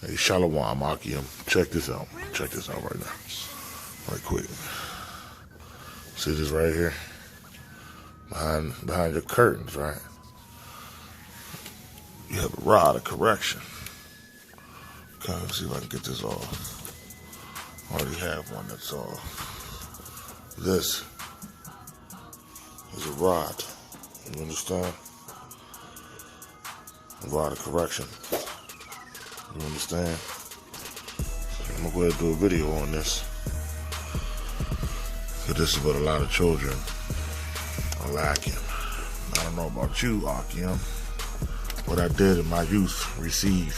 Hey, Shalom, Akim. Check this out. Check this out right now. Right quick. See this right here? Behind your curtains, right? You have a rod of correction. Okay, let's see if I can get this off. I already have one that's off. This is a rod. You understand? A rod of correction. You understand? So I'm gonna go ahead and do a video on this. Because this is what a lot of children are lacking. I don't know about you, Akim. What I did in my youth, receive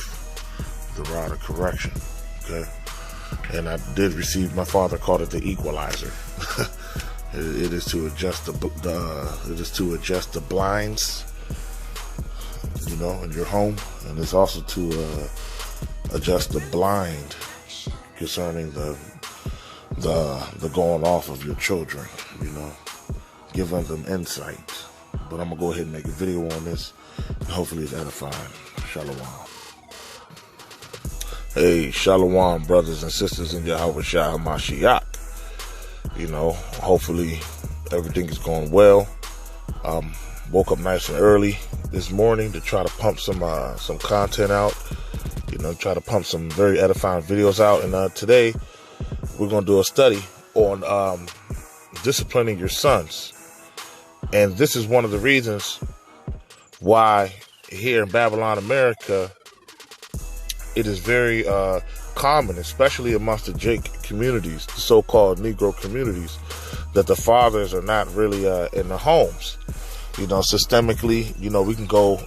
the rod of correction. Okay? And I did receive, my father called it the equalizer. It is to adjust the blinds, you know, in your home, and it's also to adjust the blind concerning the going off of your children, you know, giving them insight. But I'm gonna go ahead and make a video on this, and hopefully it's edifying. Shalom. Hey, Shalom, brothers and sisters in Yahweh Shah HaMashiach. You know, hopefully everything is going well. Woke up nice and early this morning to try to pump some content out. You know, try to pump some very edifying videos out. And today we're going to do a study on disciplining your sons. And this is one of the reasons why here in Babylon, America, it is very common, especially amongst the Jake communities, the so-called Negro communities, that the fathers are not really in the homes. You know, systemically, you know, we can go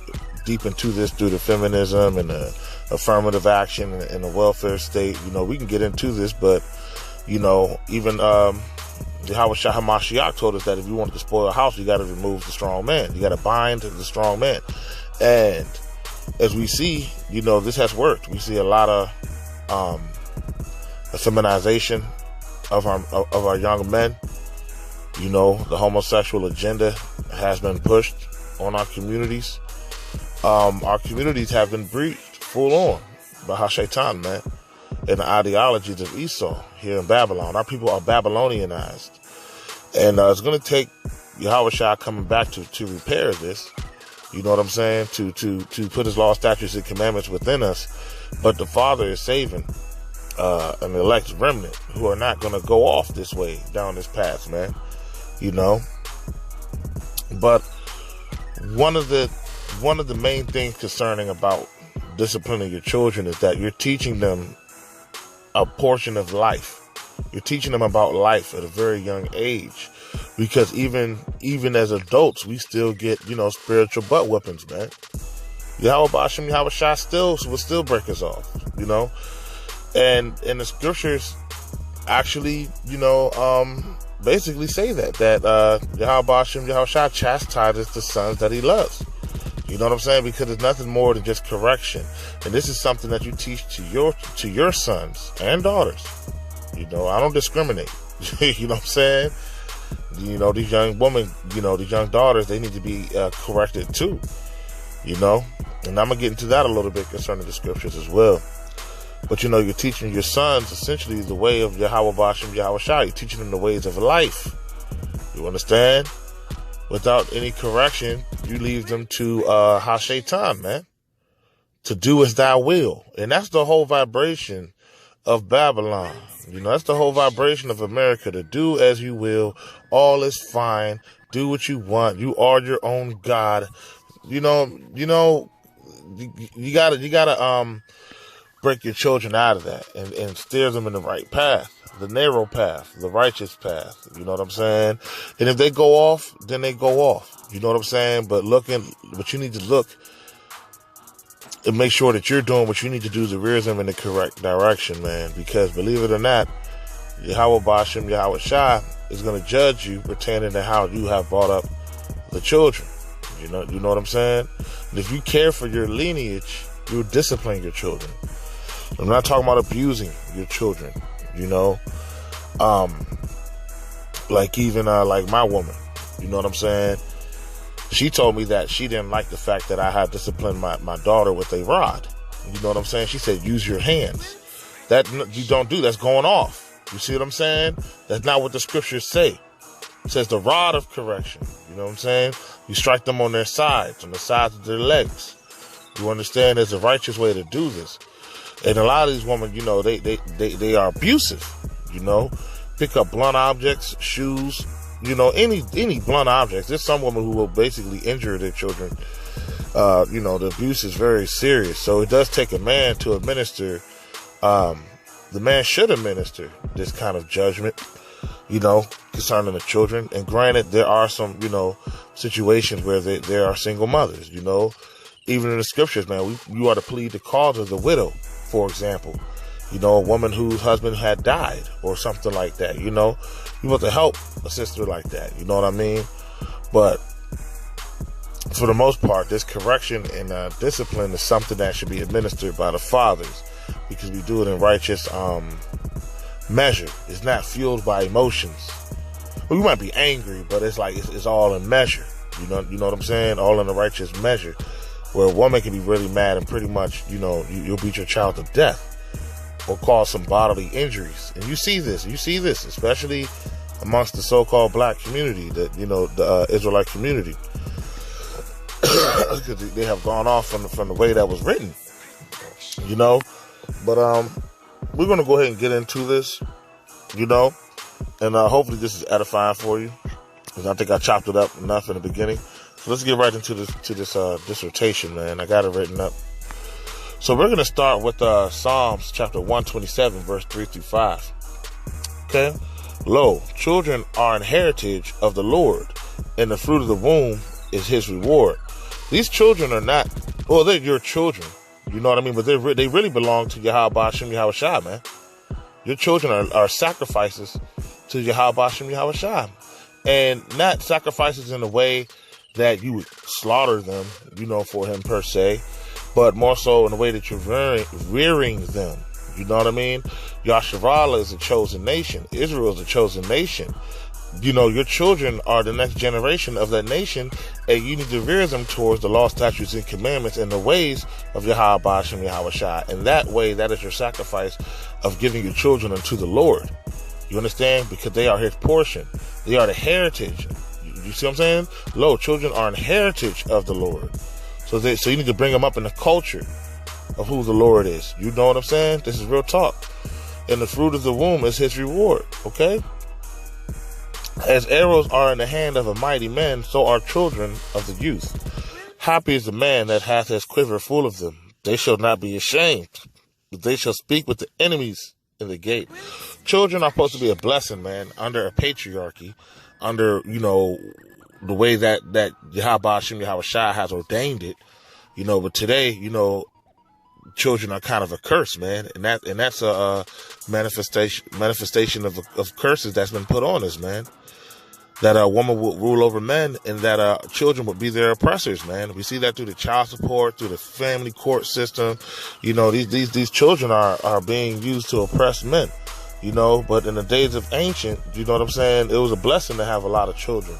deep into this through the feminism and the affirmative action and the welfare state. You know, we can get into this, but, you know, even Yahweh Shah HaMashiach told us that if you wanted to spoil a house, you got to remove the strong man. You got to bind the strong man. And as we see, you know, this has worked. We see a lot of feminization of our young men. You know, the homosexual agenda has been pushed on our communities. Our communities have been breached full on by Hashaitan, man, and the ideologies of Esau here in Babylon. Our people are Babylonianized. And it's going to take Yahweh Shah coming back to repair this. You know what I'm saying? To put his law, statutes, and commandments within us. But the Father is saving an elect remnant who are not going to go off this way, down this path, man. You know? But one of the main things concerning about disciplining your children is that you're teaching them a portion of life. You're teaching them about life at a very young age. Because even as adults, we still get, you know, spiritual butt whippings, man. Yahweh Bashim, Yahweh Shah will still break us off, you know. And the scriptures actually, you know, basically say that Yahweh Bashim, Yahweh Shah chastises the sons that he loves. You know what I'm saying? Because it's nothing more than just correction. And this is something that you teach to your sons and daughters. You know, I don't discriminate. You know what I'm saying? You know, these young women, you know, these young daughters, they need to be corrected too, you know. And I'm going to get into that a little bit concerning the scriptures as well. But, you know, you're teaching your sons essentially the way of Yahweh Bashim, Yahweh Shah. You're teaching them the ways of life. You understand? Without any correction, you leave them to Hashaitan, man. To do as thou will. And that's the whole vibration of Babylon. You know, that's the whole vibration of America, to do as you will. All is fine. Do what you want. You are your own God. You gotta break your children out of that and steer them in the right path, the narrow path, the righteous path. You know what I'm saying? And if they go off, then they go off. You know what I'm saying? But you need to look and make sure that you're doing what you need to do to rear them in the correct direction, man. Because believe it or not, Yahweh Bashim, Yahweh Shah is going to judge you pertaining to how you have brought up the children. You know what I'm saying? And if you care for your lineage, you discipline your children. I'm not talking about abusing your children, you know. Like my woman, you know what I'm saying? She told me that she didn't like the fact that I had disciplined my daughter with a rod. You know what I'm saying? She said, use your hands. That you don't do. That's going off. You see what I'm saying? That's not what the scriptures say. It says the rod of correction. You know what I'm saying? You strike them on their sides, on the sides of their legs. You understand? There's a righteous way to do this. And a lot of these women, you know, they are abusive. You know, pick up blunt objects, shoes, you know, any blunt objects. There's some women who will basically injure their children. You know, the abuse is very serious. So it does take a man to administer. The man should administer this kind of judgment, you know, concerning the children. And granted, there are some, you know, situations where there are single mothers, you know. Even in the scriptures, man, you are to plead the cause of the widow, for example. You know, a woman whose husband had died or something like that, you know. You want to help a sister like that, you know what I mean? But for the most part, this correction and discipline is something that should be administered by the fathers, because we do it in righteous measure. It's not fueled by emotions. Well, you might be angry, but it's like it's all in measure. You know what I'm saying? All in a righteous measure. Where a woman can be really mad and pretty much, you know, you'll beat your child to death or cause some bodily injuries. And you see this, especially amongst the so-called black community, that, you know, the Israelite community. Because they have gone off from the way that was written, you know. But we're going to go ahead and get into this, you know, and hopefully this is edifying for you, because I think I chopped it up enough in the beginning. So let's get right into this dissertation, man. I got it written up. So we're going to start with Psalms chapter 127, verse 3 through 5. Okay? Lo, children are an heritage of the Lord, and the fruit of the womb is his reward. These children are not, well, they're your children. You know what I mean? But they really belong to Yahweh Hashem Yahweh Shai, man. Your children are sacrifices to Yahweh Hashem Yahweh Shai. And not sacrifices in a way that you would slaughter them, you know, for him per se, but more so in the way that you're rearing them. You know what I mean? Yasharallah is a chosen nation. Israel is a chosen nation. You know, your children are the next generation of that nation, and you need to rear them towards the law, statutes, and commandments and the ways of Yahweh Hashem Yahweh Shai. And that way, that is your sacrifice of giving your children unto the Lord. You understand? Because they are his portion. They are the heritage. You see what I'm saying? Lo, children are an heritage of the Lord. So you need to bring them up in the culture of who the Lord is. You know what I'm saying? This is real talk. And the fruit of the womb is his reward. Okay? As arrows are in the hand of a mighty man, so are children of the youth. Happy is the man that hath his quiver full of them. They shall not be ashamed, but they shall speak with the enemies in the gate. Children are supposed to be a blessing, man, under a patriarchy, under, you know, the way that Yahweh Hashem Yahweh Shai has ordained it, you know. But today, you know, children are kind of a curse, man, and that's a manifestation of curses that's been put on us, man. That a woman will rule over men, and that children would be their oppressors, man. We see that through the child support, through the family court system. You know, these children are being used to oppress men. You know, but in the days of ancient, you know what I'm saying, it was a blessing to have a lot of children,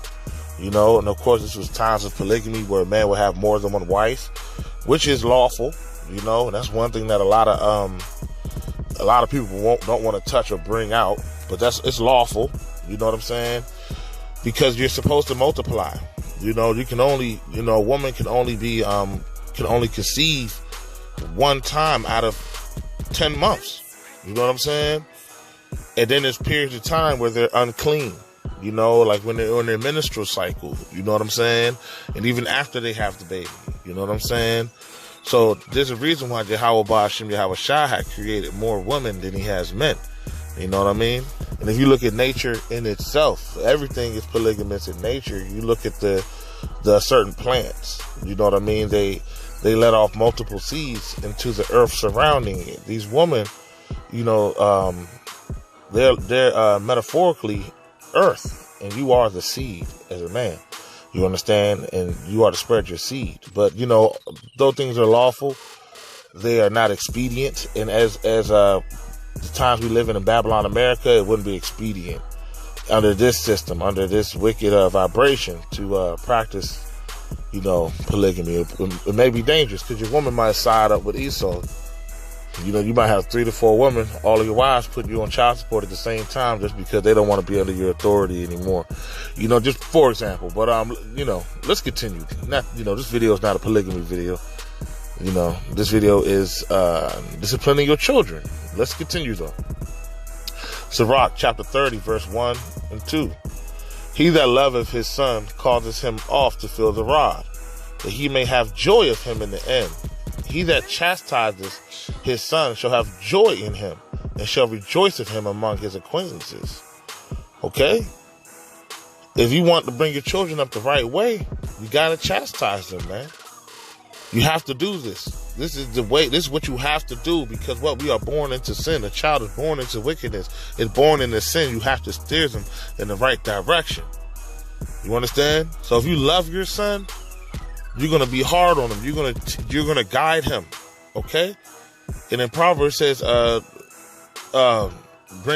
you know. And of course, this was times of polygamy where a man would have more than one wife, which is lawful, you know. And that's one thing that a lot of people don't want to touch or bring out, but it's lawful, you know what I'm saying, because you're supposed to multiply. You know, a woman can only conceive one time out of 10 months. You know what I'm saying? And then there's periods of time where they're unclean, you know, like when they're on their menstrual cycle, you know what I'm saying? And even after they have the baby, you know what I'm saying? So there's a reason why Yahweh Hashem Yahweh Shai had created more women than he has men. You know what I mean? And if you look at nature in itself, everything is polygamous in nature. You look at the certain plants, you know what I mean? They let off multiple seeds into the earth surrounding it. These women, you know, they're metaphorically earth, and you are the seed as a man. You understand? And you are to spread your seed. But, you know, though things are lawful, they are not expedient. And as the times we live in Babylon, America, it wouldn't be expedient under this system, under this wicked vibration to practice, polygamy. It may be dangerous because your woman might side up with Esau. You might have 3 to 4 women, all of your wives put you on child support at the same time just because they don't want to be under your authority anymore. Just for example. But, let's continue. This video is not a polygamy video. This video is disciplining your children. Let's continue, though. Sirach, chapter 30, verse 1 and 2. He that loveth his son causes him oft to feel the rod, that he may have joy of him in the end. He that chastises his son shall have joy in him, and shall rejoice of him among his acquaintances. Okay? If you want to bring your children up the right way, you gotta chastise them, man. You have to do this. This is the way. This is what you have to do, because we are born into sin. A child is born into wickedness. Is born into sin. You have to steer them in the right direction. You understand? So if you love your son, you're gonna be hard on him. You're gonna guide him. Okay? And in Proverbs says, bring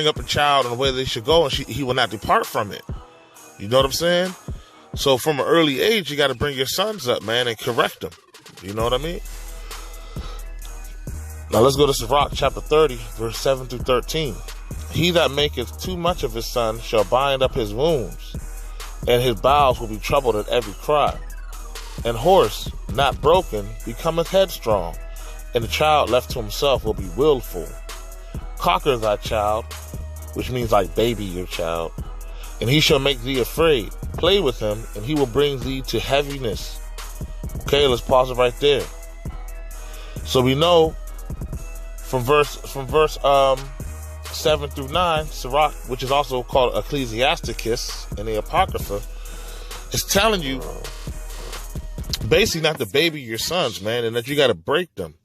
up a child in the way they should go, and he will not depart from it. You know what I'm saying? So from an early age, you got to bring your sons up, man, and correct them. You know what I mean? Now let's go to Sirach chapter 30, verse 7 through 13. He that maketh too much of his son shall bind up his wounds, and his bowels will be troubled at every cry. And horse, not broken, becometh headstrong, and the child left to himself will be willful. Cocker thy child, which means like baby your child, and he shall make thee afraid. Play with him, and he will bring thee to heaviness. Okay, let's pause it right there. So we know from verse 7 through 9, Sirach, which is also called Ecclesiasticus in the Apocrypha, is telling you basically not to baby your sons, man, and that you got to break them.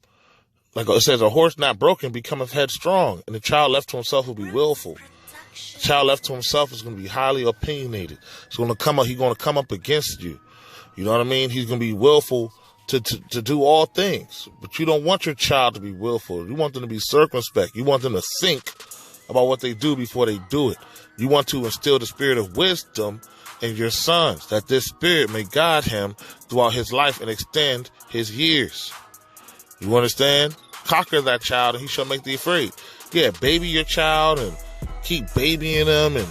Like it says, a horse not broken becometh headstrong, and the child left to himself will be willful. The child left to himself is going to be highly opinionated. He's going to come up against you. You know what I mean? He's going to be willful to do all things. But you don't want your child to be willful. You want them to be circumspect. You want them to think about what they do before they do it. You want to instill the spirit of wisdom in your sons, that this spirit may guide him throughout his life and extend his years. You understand? Conquer that child, and he shall make thee afraid. Yeah, baby your child and keep babying them and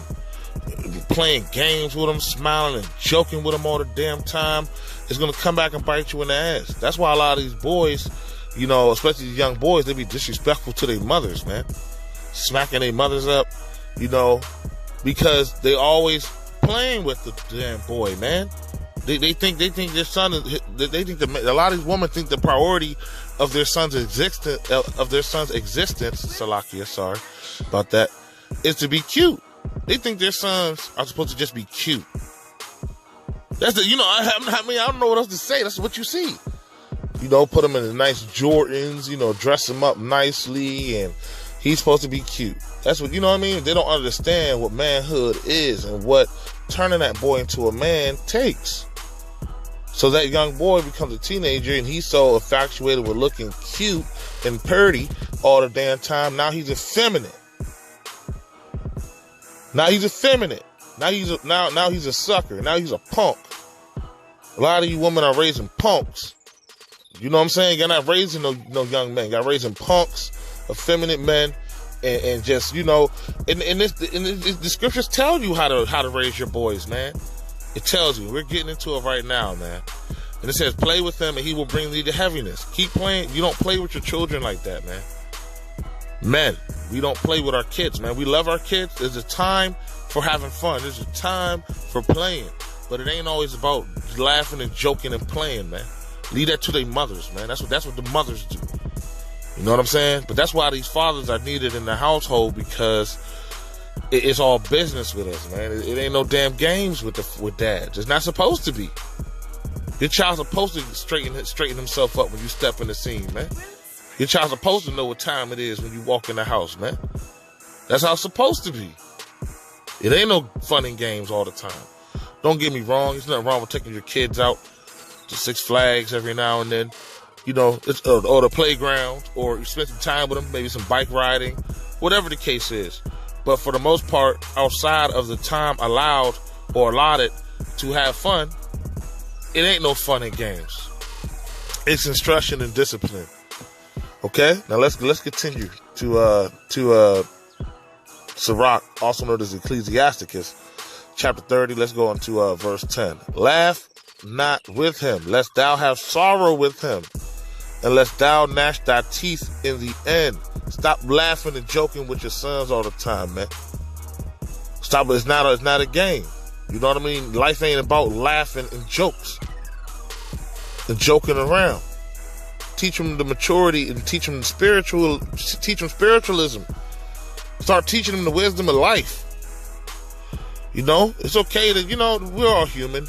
playing games with them, smiling and joking with them all the damn time. It's going to come back and bite you in the ass. That's why a lot of these boys, especially these young boys, they be disrespectful to their mothers, man. Smacking their mothers up, because they always playing with the damn boy, man. They think their son is. They think a lot of these women think the priority of their son's existence, Salakia, sorry about that, is to be cute. They think their sons are supposed to just be cute. That's I don't know what else to say. That's what you see. Put them in the nice Jordans, dress them up nicely, and he's supposed to be cute. That's what, They don't understand what manhood is and what turning that boy into a man takes. So that young boy becomes a teenager, and he's so infatuated with looking cute and pretty all the damn time. Now he's effeminate. Now he's a sucker. Now he's a punk. A lot of you women are raising punks. You know what I'm saying? You're not raising no young men. You're raising punks, effeminate men, and just, and the scriptures tell you how to raise your boys, man. It tells you. We're getting into it right now, man. And it says, play with him and he will bring thee to heaviness. Keep playing. You don't play with your children like that, man. Men, we don't play with our kids, man. We love our kids. There's a time for having fun. There's a time for playing. But it ain't always about laughing and joking and playing, man. Leave that to their mothers, man. That's what the mothers do. You know what I'm saying? But that's why these fathers are needed in the household, because it's all business with us, man. It ain't no damn games with dads. It's not supposed to be. Your child's supposed to straighten himself up when you step in the scene, man. Your child's supposed to know what time it is when you walk in the house, man. That's how it's supposed to be. It ain't no fun and games all the time. Don't get me wrong. There's nothing wrong with taking your kids out to Six Flags every now and then. It's or the playground, or you spend some time with them, maybe some bike riding, whatever the case is. But for the most part, outside of the time allowed or allotted to have fun, It ain't no fun and games. It's instruction and discipline. Okay? Now let's continue to Sirach, also known as Ecclesiasticus, chapter 30. Let's go on to verse 10. Laugh not with him, lest thou have sorrow with him, and lest thou gnash thy teeth in the end. Stop laughing and joking with your sons all the time, man. Stop. It's not a game. You know what I mean? Life ain't about laughing and jokes and joking around. Teach them the maturity and teach them spiritualism. Start teaching them the wisdom of life. You know, it's okay that, we're all human.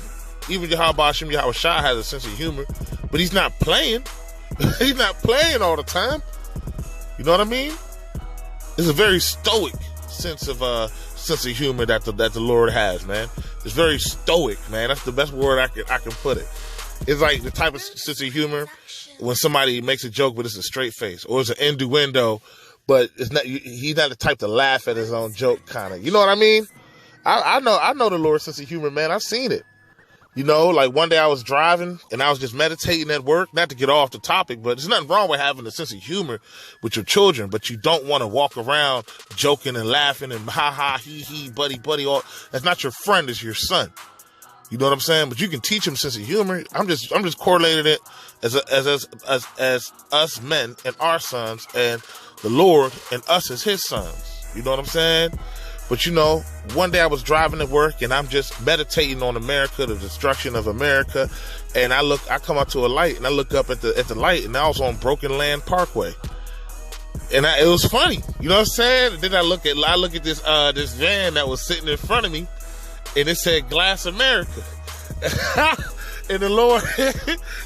Even Yahweh Shai has a sense of humor, but he's not playing. He's not playing all the time. You know what I mean? It's a very stoic sense of humor that the Lord has, man. It's very stoic, man. That's the best word I can put it. It's like the type of sense of humor when somebody makes a joke, but it's a straight face, or it's an innuendo, but it's not. He's not the type to laugh at his own joke, kind of. You know what I mean? I know the Lord's sense of humor, man. I've seen it. Like one day I was driving and I was just meditating at work, not to get off the topic, but there's nothing wrong with having a sense of humor with your children, but you don't want to walk around joking and laughing and ha ha, he, buddy, all. That's not your friend, it's your son. You know what I'm saying? But you can teach him sense of humor. I'm just correlating it as us men and our sons, and the Lord and us as his sons. You know what I'm saying? But one day I was driving to work and I'm just meditating on America, the destruction of America, and I come out to a light and I look up at the light, and I was on Broken Land Parkway, and it was funny. You know what I'm saying? And then I look at this van that was sitting in front of me, and it said Glass America. And the Lord,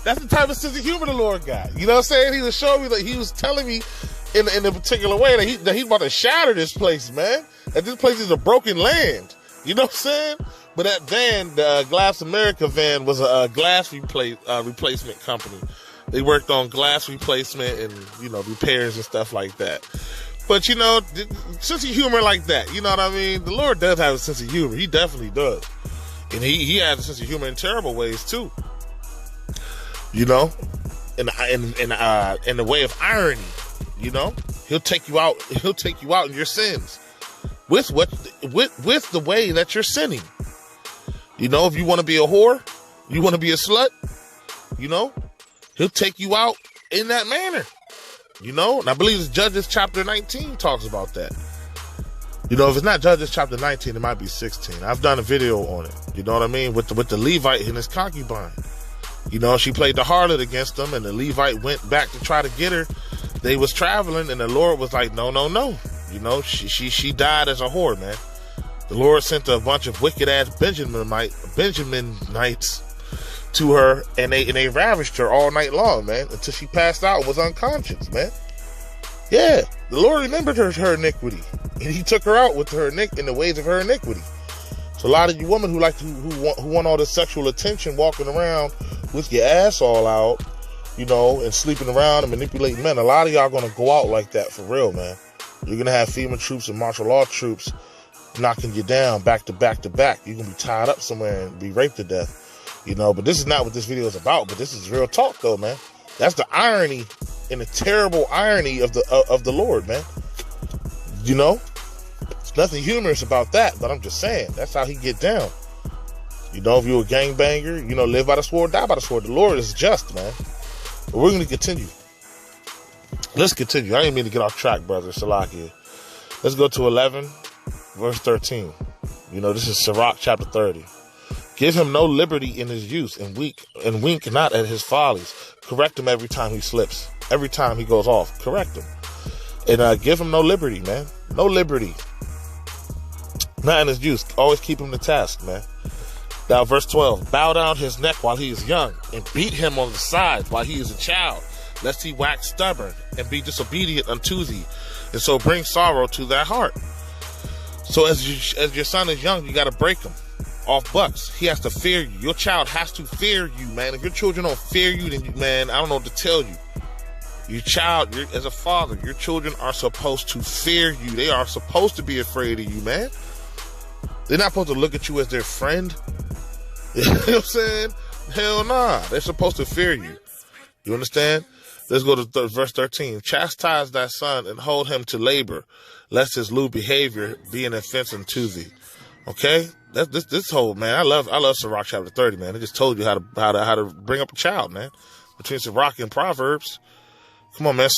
that's the type of sense of humor the Lord got. You know what I'm saying? He was showing me that he was telling me in a particular way that he's about to shatter this place, man. That this place is a broken land. You know what I'm saying? But that van, the Glass America van, was a glass replacement company. They worked on glass replacement and, repairs and stuff like that. But, sense of humor like that, you know what I mean? The Lord does have a sense of humor. He definitely does. And he has a sense of humor in terrible ways, too. In the way of irony, He'll take you out in your sins with the way that you're sinning. If you want to be a whore, you want to be a slut, He'll take you out in that manner. And I believe it's Judges chapter 19 talks about that. If it's not Judges chapter 19, it might be 16. I've done a video on it. You know what I mean? With the Levite and his concubine. She played the harlot against him, and the Levite went back to try to get her. They was traveling, and the Lord was like, no. She died as a whore, man. The Lord sent a bunch of wicked ass Benjaminites to her, and they ravished her all night long, man, until she passed out and was unconscious, man. Yeah, the Lord remembered her iniquity, and he took her out with her in the ways of her iniquity. So a lot of you women who want all this sexual attention, walking around with your ass all out, and sleeping around and manipulating men, a lot of y'all gonna go out like that for real, man. You're gonna have FEMA troops and martial law troops knocking you down back to back to back. You're gonna be tied up somewhere and be raped to death. But this is not what this video is about. But this is real talk, though, man. That's the irony and the terrible irony of the Lord, man. There's nothing humorous about that. But I'm just saying, that's how he get down. If you're a gangbanger, live by the sword, die by the sword. The Lord is just, man. But we're gonna continue. Let's continue. I didn't mean to get off track, brother. Salakia. Let's go to 11, verse 13. This is Sirach chapter 30. Give him no liberty in his youth, and wink not at his follies. Correct him every time he slips. Every time he goes off, correct him. And give him no liberty, man. No liberty. Not in his youth. Always keep him to task, man. Now, verse 12. Bow down his neck while he is young, and beat him on the sides while he is a child, lest he wax stubborn, and be disobedient unto thee, and so bring sorrow to thy heart. So as your son is young, you got to break him off bucks. He has to fear you. Your child has to fear you, man. If your children don't fear you, then man, I don't know what to tell you. Your child, as a father, your children are supposed to fear you. They are supposed to be afraid of you, man. They're not supposed to look at you as their friend. You know what I'm saying? Hell nah. They're supposed to fear you. You understand? Let's go to verse 13. Chastise thy son and hold him to labor, lest his lewd behavior be an offense unto thee. Okay? That's this whole, man. I love Sirach chapter 30, man. It just told you how to bring up a child, man. Between Sirach and Proverbs. Come on, man.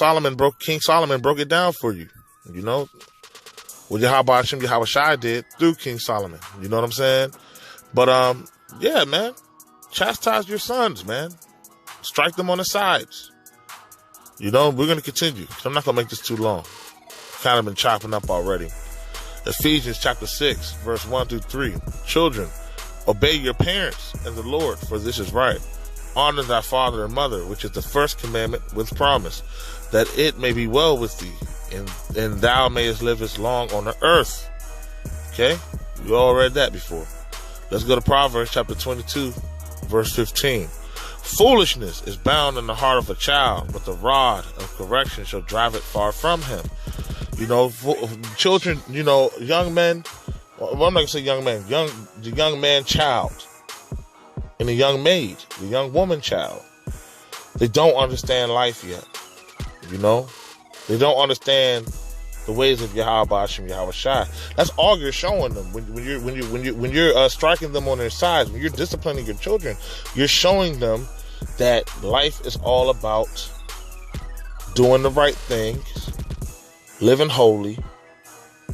King Solomon broke it down for you. You know? What Yahweh Shai did through King Solomon. You know what I'm saying? But yeah, man. Chastise your sons, man. Strike them on the sides. You know, we're going to continue. I'm not going to make this too long. Kind of been chopping up already. Ephesians chapter 6, verse 1 through 3. Children, obey your parents and the Lord, for this is right. Honor thy father and mother, which is the first commandment with promise, that it may be well with thee, and thou mayest live as long on the earth. Okay? You all read that before. Let's go to Proverbs chapter 22, verse 15. Foolishness is bound in the heart of a child, but the rod of correction shall drive it far from him. You know, children, you know, young men, well, I'm not going to say young men, the young man child and the young maid, the young woman child, they don't understand life yet. You know, they don't understand the ways of Yahweh Hashem, Yahweh Shai. That's all you're showing them when you're striking them on their sides. When you're disciplining your children, you're showing them that life is all about doing the right things, living holy,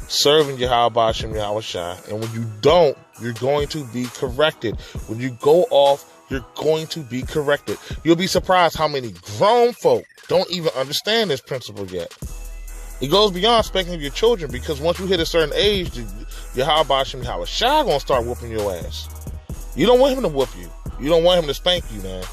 serving Yahweh Hashem, Yahweh Shai. And when you don't, you're going to be corrected. When you go off, you're going to be corrected. You'll be surprised how many grown folk don't even understand this principle yet. It goes beyond spanking your children, because once you hit a certain age, Yahweh Hashem, Yahweh Shai gonna start whooping your ass. You don't want him to whoop you. You don't want him to spank you, man.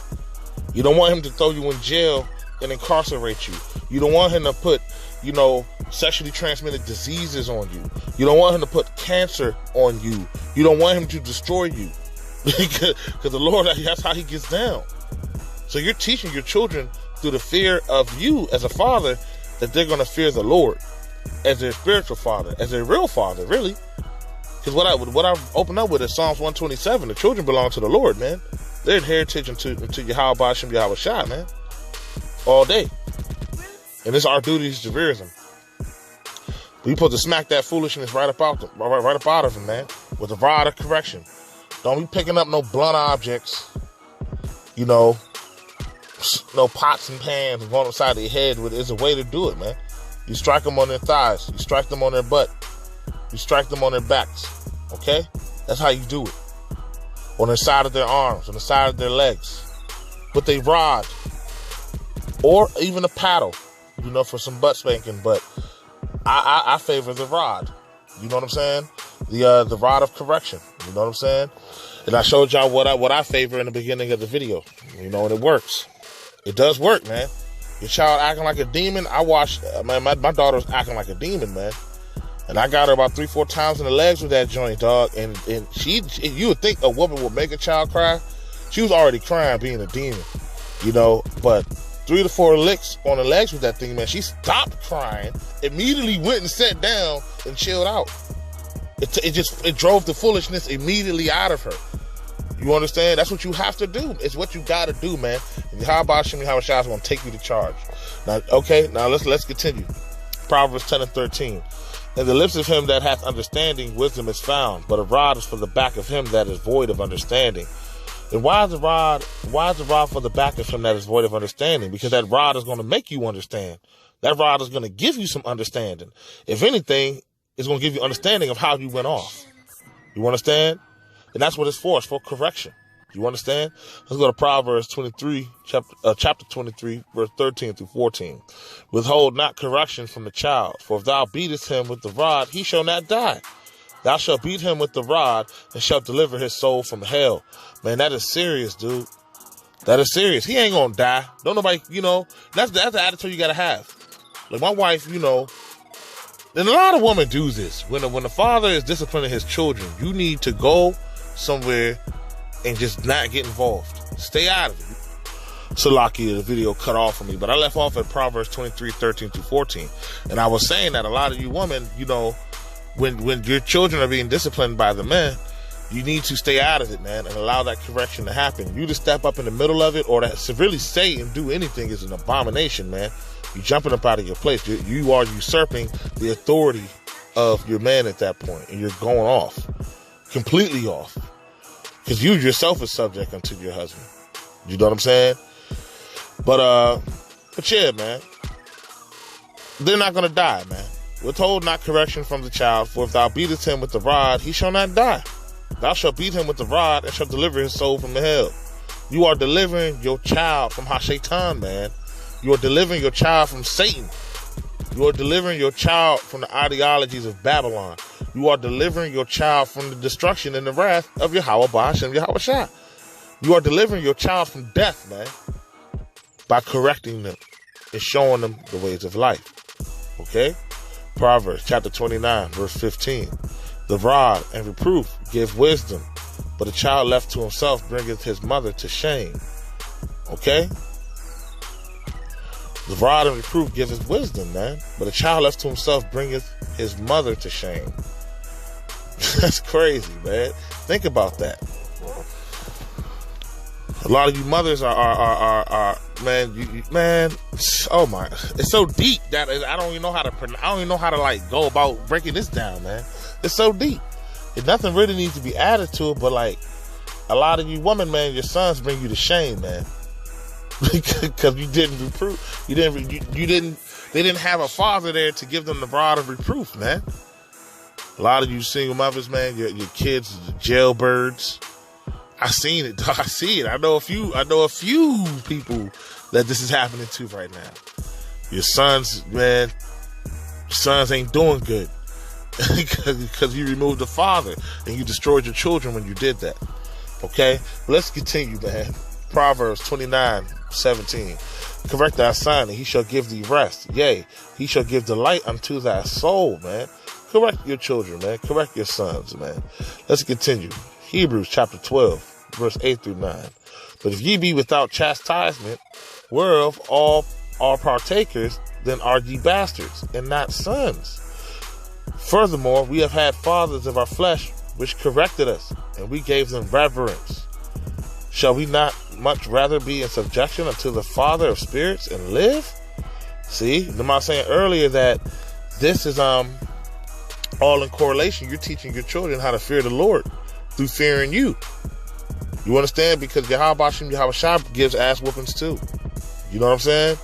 You don't want him to throw you in jail and incarcerate you. You don't want him to put, you know, sexually transmitted diseases on you. You don't want him to put cancer on you. You don't want him to destroy you. Because the Lord, that's how he gets down. So you're teaching your children through the fear of you as a father that they're going to fear the Lord as their spiritual father, as their real father, really. Because what I open up with is Psalms 127. The children belong to the Lord, man. They're in heritage unto Yahweh Hashem, Yahweh Shai, man. All day. And it's our duty to rear them. We supposed to smack that foolishness right up out of them, man. With a rod of correction. Don't be picking up no blunt objects. You know, no pots and pans going upside their head. There's a way to do it, man. You strike them on their thighs. You strike them on their butt. You strike them on their backs. Okay? That's how you do it. On the side of their arms, on the side of their legs. With a rod. Or even a paddle. You know, for some butt spanking. But I favor the rod. You know what I'm saying? The rod of correction. You know what I'm saying? And I showed y'all what I favor in the beginning of the video. You know, and it works. It does work, man. Your child acting like a demon. I watched, man, my daughter's acting like a demon, man. And I got her about 3-4 times in the legs with that joint, dog. And you would think a woman would make a child cry. She was already crying being a demon, you know. But 3 to 4 licks on the legs with that thing, man. She stopped crying, immediately went and sat down and chilled out. It drove the foolishness immediately out of her. You understand? That's what you have to do. It's what you got to do, man. And Yahweh Hashem, Yahweh Shai is going to take you to charge. Now, okay, now let's continue. Proverbs 10 and 13. In the lips of him that hath understanding, wisdom is found, but a rod is for the back of him that is void of understanding. And why is the rod for the back of him that is void of understanding? Because that rod is going to make you understand. That rod is going to give you some understanding. If anything, it's going to give you understanding of how you went off. You understand? And that's what it's for. It's for correction. You understand? Let's go to Proverbs 23, chapter 23, verse 13 through 14. Withhold not correction from the child, for if thou beatest him with the rod, he shall not die. Thou shalt beat him with the rod, and shalt deliver his soul from hell. Man, that is serious, dude. That is serious. He ain't gonna die. Don't nobody, you know, that's the attitude you gotta have. Like my wife, you know, and a lot of women do this. When the father is disciplining his children, you need to go somewhere and just not get involved. Stay out of it. Salakia, the video cut off for me, but I left off at Proverbs 23, 13 through 14. And I was saying that a lot of you women, you know, when your children are being disciplined by the men, You need to stay out of it, man, and allow that correction to happen. You to step up in the middle of it or to severely say and do anything is an abomination, man. You're jumping up out of your place. You are usurping the authority of your man at that point, and you're going off, completely off, because you yourself is subject unto your husband. You know what I'm saying? But yeah, man, they're not gonna die, man. Withhold not correction from the child, for if thou beatest him with the rod, he shall not die. Thou shalt beat him with the rod, and shalt deliver his soul from the hell. You are delivering your child from Hashatan, man. You are delivering your child from Satan. You are delivering your child from the ideologies of Babylon. You are delivering your child from the destruction and the wrath of Yahweh Ba'ashem Yahweh Shah. You are delivering your child from death, man, by correcting them and showing them the ways of life. Okay? Proverbs chapter 29, verse 15. The rod and reproof give wisdom, but a child left to himself bringeth his mother to shame. Okay? The rod and reproof giveth wisdom, man, but a child left to himself bringeth his mother to shame. That's crazy, man. Think about that. A lot of you mothers are man, man. Oh my, it's so deep that I don't even know how to like go about breaking this down, man. It's so deep. And nothing really needs to be added to it, but like a lot of you women, man, your sons bring you to shame, man, because you didn't reprove. They didn't have a father there to give them the rod of reproof, man. A lot of you single mothers, man, your kids, jailbirds. I seen it. I see it. I know a few people that this is happening to right now. Your sons, man, your sons ain't doing good because you removed the father and you destroyed your children when you did that. Okay? Let's continue, man. Proverbs 29:17. Correct thy son, and he shall give thee rest. Yea, he shall give delight unto thy soul, man. Correct your children, man. Correct your sons, man. Let's continue. Hebrews chapter 12, verse 8 through 9. But if ye be without chastisement, whereof all are partakers, then are ye bastards, and not sons. Furthermore, we have had fathers of our flesh, which corrected us, and we gave them reverence. Shall we not much rather be in subjection unto the Father of spirits and live? See, am I saying earlier that this is all in correlation? You're teaching your children how to fear the Lord through fearing you. You understand? Because Yahweh Ba'ashem Yahweh Shah gives ass whoopings too. You know what I'm saying?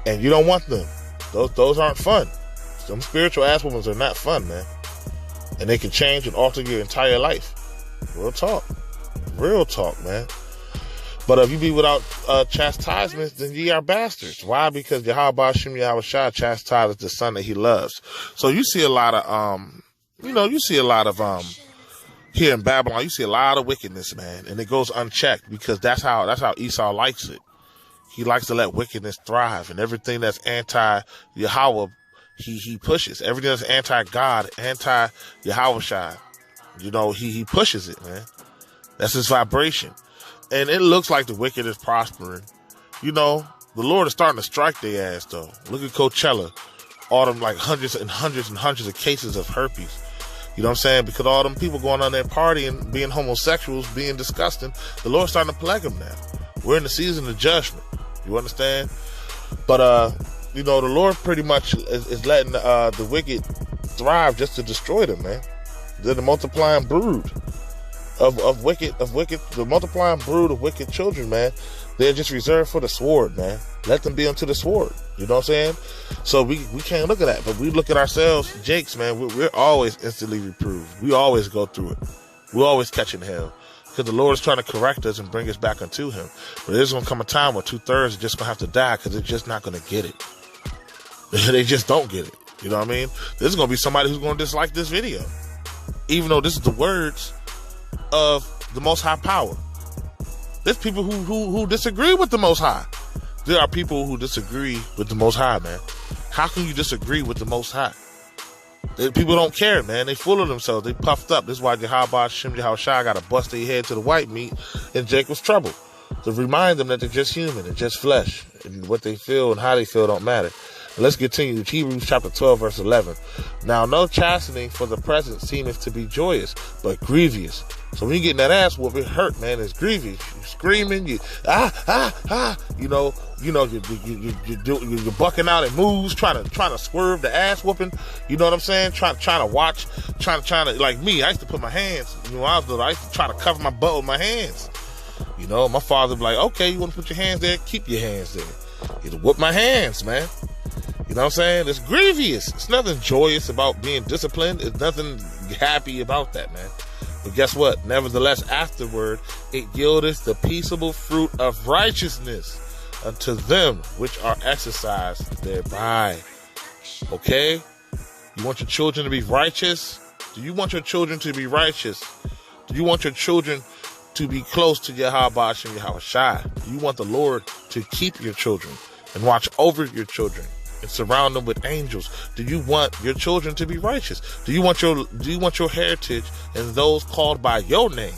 And you don't want them. Those aren't fun. Some spiritual ass whoopings are not fun, man. And they can change and alter your entire life. Real talk. Real talk, man. But if you be without chastisement, then ye are bastards. Why? Because Yahweh Ba'ashem Yahweh Shah chastises the son that he loves. So you see a lot of, here in Babylon, you see a lot of wickedness, man. And it goes unchecked because that's how Esau likes it. He likes to let wickedness thrive, and everything that's anti-Yahweh, he pushes. Everything that's anti-God, anti-Yahweh Shai, he pushes it, man. That's his vibration. And it looks like the wicked is prospering. The Lord is starting to strike their ass, though. Look at Coachella. All them, like, hundreds and hundreds and hundreds of cases of herpes. You know what I'm saying? Because all them people going on there partying, being homosexuals, being disgusting, the Lord's starting to plague them now. We're in the season of judgment. You understand? But, the Lord pretty much is letting the wicked thrive just to destroy them, man. They're the multiplying brood of wicked, the multiplying brood of wicked children, man. They're just reserved for the sword, man. Let them be unto the sword. You know what I'm saying? So we can't look at that, but we look at ourselves, Jakes, man. We're always instantly reproved. We always go through it. We're always catching hell. Because the Lord is trying to correct us and bring us back unto him. But there's going to come a time where 2/3 are just going to have to die because they're just not going to get it. They just don't get it. You know what I mean? There's going to be somebody who's going to dislike this video. Even though this is the words of the Most High power. There's people who disagree with the Most High. There are people who disagree with the Most High, man. How can you disagree with the Most High? People don't care, man. They full of themselves. They puffed up. This is why Yahweh Ba'ashem Yahweh Shai got to bust their head to the white meat in Jacob's trouble. To remind them that they're just human and just flesh. And what they feel and how they feel don't matter. Let's continue. Hebrews chapter 12, verse 11. Now, no chastening for the present seemeth to be joyous, but grievous. So when you getting that ass whoop, it hurt, man. It's grievous. You're screaming. You you're bucking out at moves, trying to swerve the ass whooping. You know what I'm saying? Trying to watch, trying to like me. I used to put my hands. You know, I used to try to cover my butt with my hands. You know, my father would be like, okay, you want to put your hands there? Keep your hands there. He'd whoop my hands, man. You know what I'm saying? It's grievous. It's nothing joyous about being disciplined. It's nothing happy about that, man. But guess what? Nevertheless, afterward, it yieldeth the peaceable fruit of righteousness unto them which are exercised thereby. Okay? You want your children to be righteous? Do you want your children to be righteous? Do you want your children to be close to Yahweh and Yahushua? Do you want the Lord to keep your children and watch over your children and surround them with angels? Do you want your children to be righteous? Do you want your heritage and those called by your name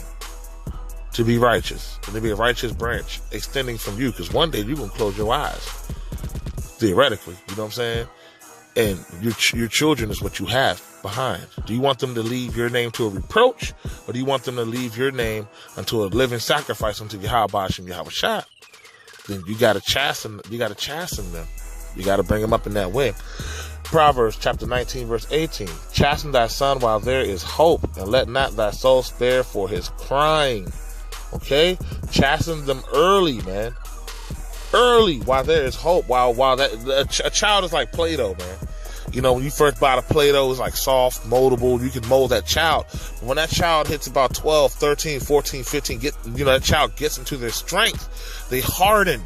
to be righteous and to be a righteous branch extending from you? Because one day you're going to close your eyes, theoretically, you know what I'm saying? And your children is what you have behind. Do you want them to leave your name to a reproach, or do you want them to leave your name unto a living sacrifice unto Yahweh and Yahushua? Then you got to chasten them. You got to bring them up in that way. Proverbs chapter 19, verse 18. Chasten thy son while there is hope, and let not thy soul spare for his crying. Okay? Chasten them early, man. Early, while there is hope. While a child is like Play-Doh, man. You know, when you first buy the Play-Doh, it's like soft, moldable. You can mold that child. When that child hits about 12, 13, 14, 15, that child gets into their strength, they harden.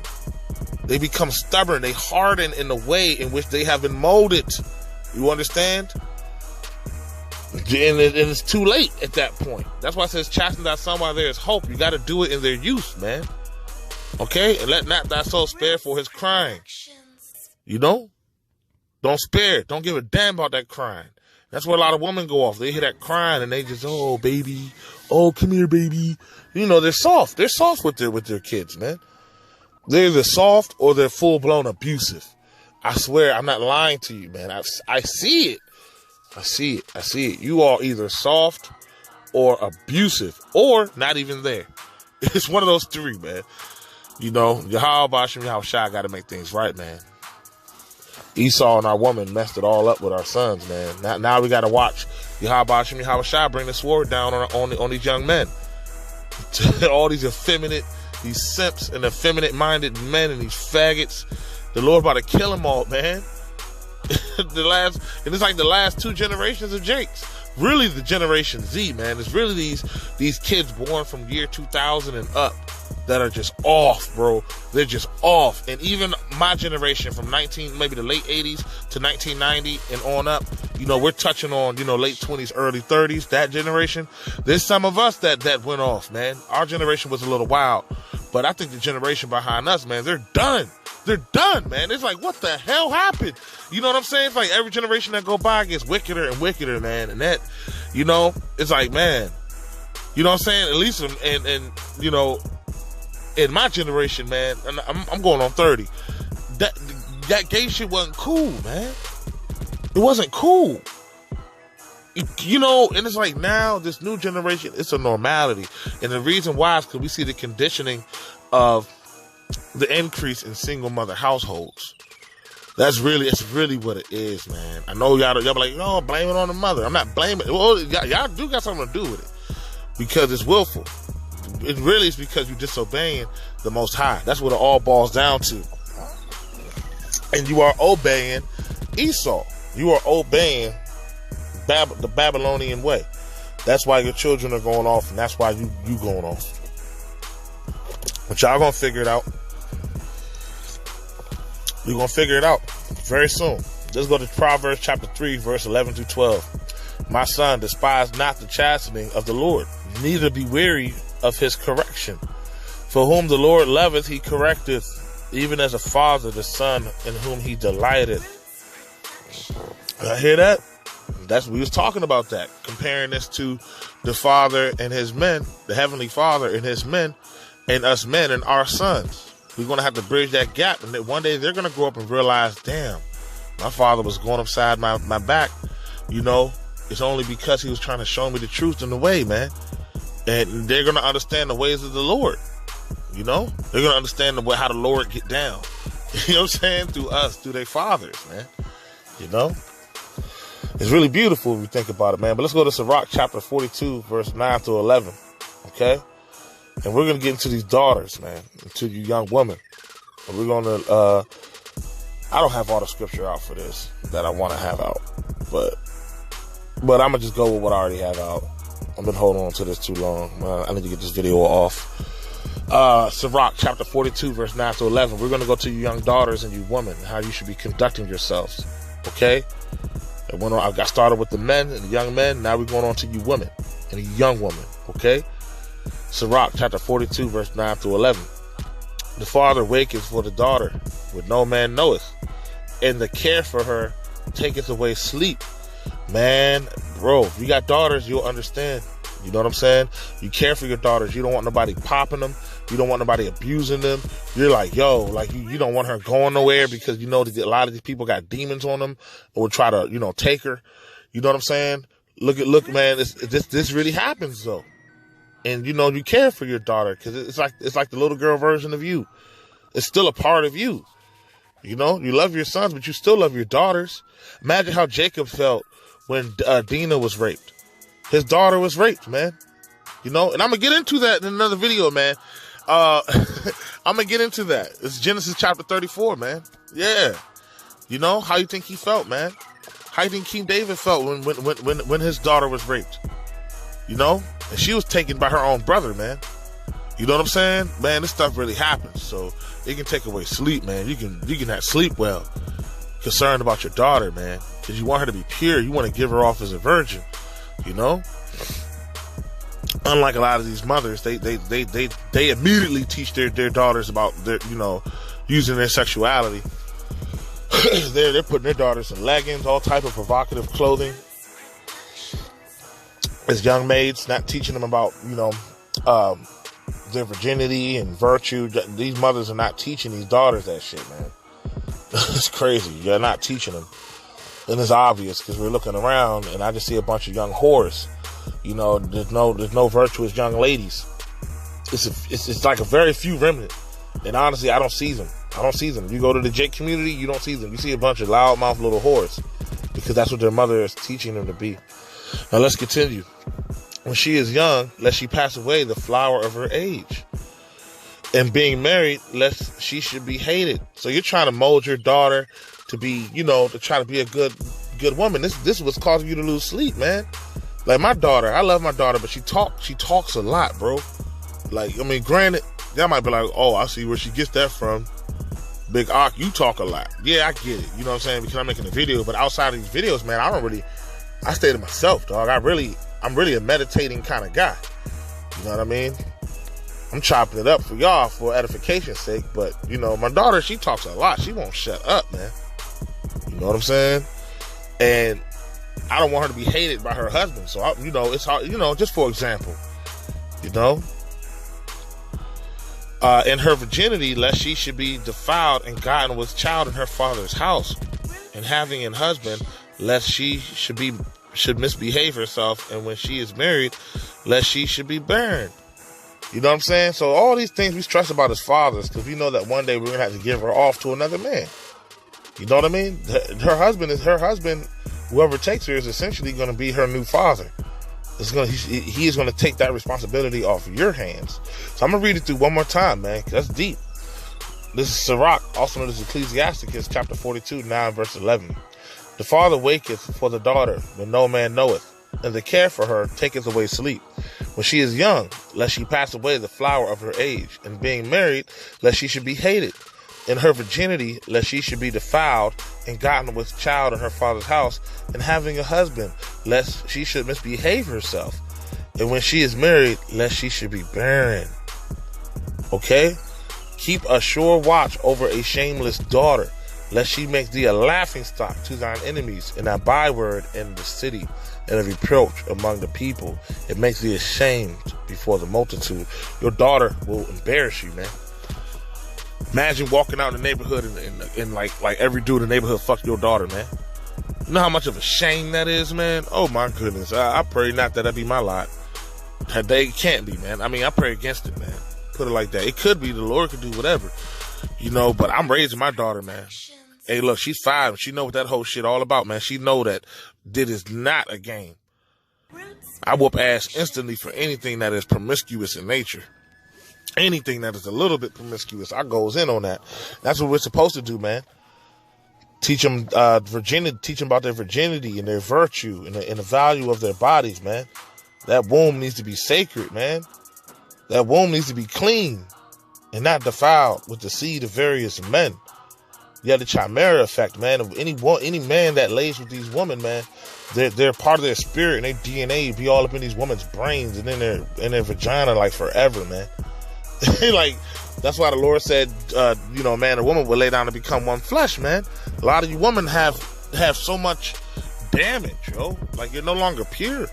They become stubborn. They harden in the way in which they have been molded. You understand? And it's too late at that point. That's why it says, chasten thy son while there is hope. You got to do it in their youth, man. Okay? And let not thy soul spare for his crying. You know? Don't spare. Don't give a damn about that crying. That's where a lot of women go off. They hear that crying and they just, oh, baby. Oh, come here, baby. You know, they're soft. They're soft with their kids, man. They're either soft or they're full-blown abusive. I swear, I'm not lying to you, man. I see it. I see it. You are either soft or abusive or not even there. It's one of those three, man. You know, Yahweh and Yahushua got to make things right, man. Esau and our woman messed it all up with our sons, man. Now we got to watch Yahweh and Yahushua bring the sword down on these young men. All these effeminate, these simps and effeminate-minded men and these faggots. The Lord about to kill them all, man. It's like the last two generations of Jakes. Really, the Generation Z, man. It's really these kids born from year 2000 and up that are just off, bro. They're just off. And even my generation from maybe the late 80s to 1990 and on up, you know, we're touching on, you know, late 20s, early 30s, that generation. There's some of us that went off, man. Our generation was a little wild. But I think the generation behind us, man, they're done. They're done, man. It's like, what the hell happened? You know what I'm saying? It's like every generation that go by gets wickeder and wickeder, man. And that, you know, it's like, man, you know what I'm saying? At least, and you know, in my generation, man, and I'm going on 30, that gay shit wasn't cool, man. It wasn't cool. You know, and it's like now, this new generation, it's a normality. And the reason why is because we see the conditioning of the increase in single mother households. It's really what it is, man. I know y'all be like, no, blame it on the mother. I'm not blaming it. Well, y'all do got something to do with it because it's willful. It really is because you're disobeying the Most High. That's what it all boils down to. And you are obeying Esau. You are obeying the Babylonian way. That's why your children are going off, and that's why you going off. But y'all gonna figure it out. We're gonna figure it out very soon. Let's go to Proverbs chapter 3, verse 11 through 12. My son, despise not the chastening of the Lord, neither be weary of his correction. For whom the Lord loveth, he correcteth, even as a father the son in whom he delighteth. I hear that? We was talking about that, comparing this to the Father and his men, the Heavenly Father and his men, and us men and our sons. We're going to have to bridge that gap, and that one day they're going to grow up and realize, damn, my father was going upside my back, you know, it's only because he was trying to show me the truth and the way, man. And they're going to understand the ways of the Lord, you know. They're going to understand how the Lord get down, you know what I'm saying, through us, through their fathers, man, you know. It's really beautiful if you think about it, man. But let's go to Sirach chapter 42, verse 9 through 11, okay? And we're going to get into these daughters, man, into you young women. And we're going to, I don't have all the scripture out for this that I want to have out, but I'm going to just go with what I already have out. I've been holding on to this too long. I need to get this video off. Sirach chapter 42, verse 9 to 11. We're going to go to you young daughters and you women, how you should be conducting yourselves, okay? And when I got started with the men and the young men, now we're going on to you women and a young woman, okay? Sirach chapter 42, verse 9 through 11. The father waketh for the daughter, what no man knoweth, and the care for her taketh away sleep. Man, bro, if you got daughters, you'll understand. You know what I'm saying? You care for your daughters. You don't want nobody popping them. You don't want nobody abusing them. You're like, yo, like you don't want her going nowhere because you know that a lot of these people got demons on them or try to, you know, take her. You know what I'm saying? Look, man, this really happens though. And you know, you care for your daughter because it's like the little girl version of you. It's still a part of you. You know, you love your sons, but you still love your daughters. Imagine how Jacob felt when Dinah was raped. His daughter was raped, man. You know, and I'm going to get into that in another video, man. I'm going to get into that. It's Genesis chapter 34, man. Yeah. You know, how you think he felt, man? How you think King David felt when his daughter was raped? You know? And she was taken by her own brother, man. You know what I'm saying? Man, this stuff really happens. So it can take away sleep, man. You can not sleep well. Concerned about your daughter, man. Because you want her to be pure. You want to give her off as a virgin. You know, unlike a lot of these mothers, they immediately teach their daughters about their, you know, using their sexuality. they're putting their daughters in leggings, all type of provocative clothing. As young maids, not teaching them about, you know, their virginity and virtue. These mothers are not teaching these daughters that shit, man. It's crazy. You're not teaching them. And it's obvious because we're looking around and I just see a bunch of young whores. You know, there's no virtuous young ladies. It's like a very few remnant. And honestly, I don't see them. You go to the Jake community, you don't see them. You see a bunch of loudmouth little whores because that's what their mother is teaching them to be. Now let's continue. When she is young, lest she pass away, the flower of her age. And being married, lest she should be hated. So you're trying to mold your daughter to be, you know, to try to be a good woman. This is what's causing you to lose sleep, man. Like my daughter, I love my daughter, but she talks a lot, bro. Like, I mean, granted, y'all might be like, oh, I see where she gets that from. Big Ock, you talk a lot. Yeah, I get it. You know what I'm saying? Because I'm making a video, but outside of these videos, man, I stay to myself, dog. I'm really a meditating kind of guy. You know what I mean? I'm chopping it up for y'all for edification's sake, but, you know, my daughter, she talks a lot. She won't shut up, man. You know what I'm saying? And I don't want her to be hated by her husband. So, you know, it's hard, you know, just for example, you know, in her virginity, lest she should be defiled and gotten with child in her father's house, and having an husband, lest she should misbehave herself, and when she is married, lest she should be burned. You know what I'm saying? So all these things we stress about as fathers, because we know that one day we're going to have to give her off to another man. You know what I mean? Her husband, whoever takes her is essentially going to be her new father. He is going to take that responsibility off of your hands. So I'm going to read it through one more time, man, because that's deep. This is Sirach, also known as Ecclesiasticus, chapter 42, 9, verse 11. The father waketh for the daughter when no man knoweth, and the care for her taketh away sleep. When she is young, lest she pass away the flower of her age, and being married, lest she should be hated. In her virginity, lest she should be defiled, and gotten with child in her father's house, and having a husband, lest she should misbehave herself. And when she is married, lest she should be barren. Okay? Keep a sure watch over a shameless daughter, lest she make thee a laughingstock to thine enemies, and a byword in the city, and a reproach among the people. It makes thee ashamed before the multitude. Your daughter will embarrass you, man. Imagine walking out in the neighborhood and like every dude in the neighborhood fuck your daughter, man. You know how much of a shame that is, man? Oh my goodness. I pray not that be my lot. They can't be, man. I mean, I pray against it, man. Put it like that. It could be, the Lord could do whatever, you know, but I'm raising my daughter, man. Hey, look, she's 5. She know what that whole shit all about, man. She know that this is not a game. I whoop ass instantly for anything that is promiscuous in nature. Anything that is a little bit promiscuous, I goes in on that. That's what we're supposed to do, man. Teach them virginity. Teach them about their virginity and their virtue and the value of their bodies, man. That womb needs to be sacred, man. That womb needs to be clean and not defiled with the seed of various men. You have the chimera effect, man. Of any man that lays with these women, man, they're part of their spirit and their DNA be all up in these women's brains and in their vagina like forever, man. Like, that's why the Lord said, you know, man and woman will lay down to become one flesh, man. A lot of you women have so much damage, yo. Like, you're no longer pure.